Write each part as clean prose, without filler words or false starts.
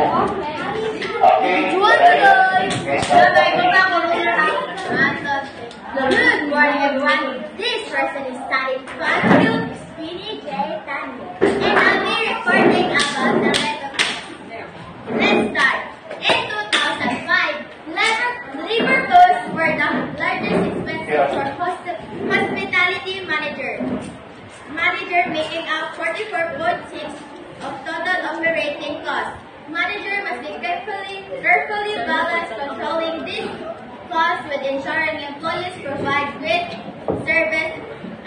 Okay. Good morning, everyone. This person is studying Quantum Spinny J. Tanya. And I'll be recording about the recognition. Let's start. In 2005, labor costs were the largest expenses for hospitality manager making up 44.6% of total operating costs. Manager must be carefully balance controlling these costs with ensuring employees provide great service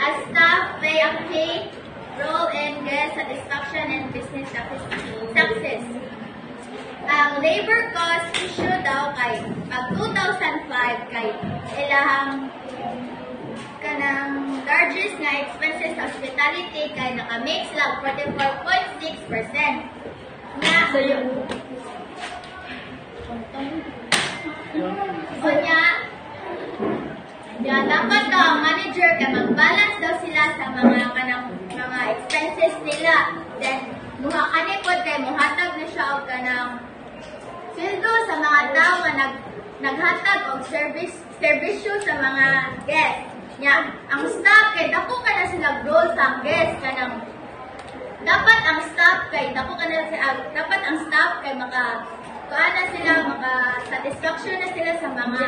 as staff pay a key role in guest satisfaction and business success. Ang labor cost issue daw kay pag 2005 kay ilahang kanang largest nga expenses sa hospitality kay naka-make sila 44.6%. Nga, so dapat daw ang manager kay mag-balance daw sila sa mga expenses nila. Then, mga kanipod kay muhatag na siya og kanang sweldo sa mga tao nga naghatag og serbisyo sa mga guests. Nya, ang staff kay dako ka na sila role sa guest kanang dapat ang staff kay maka satisfaction na sila sa mga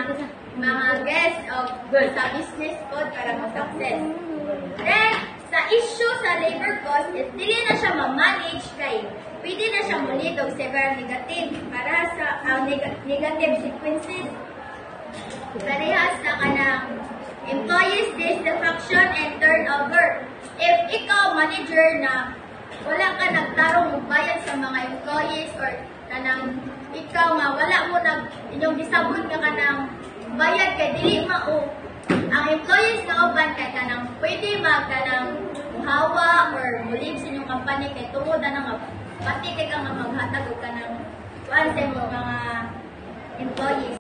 guests of sa business code para ma-success. Then sa issue sa labor cost is dili na siya ma-manage kay pwede na siya mulidog several negative para sa negative sequences parehas sa kanang employees dissatisfaction and turnover. If ikaw manager na wala ka nagtarong magbayad sa mga employees or kanang ikaw nga wala mo inyong gisabot ka kanang bayad kay dili mao ang employees nga uban kay kanang pwede kanang hawa or mulig sa inyong company kay tungod na nga pati kay ka nga maghatag og kanang kuan sa mga employees.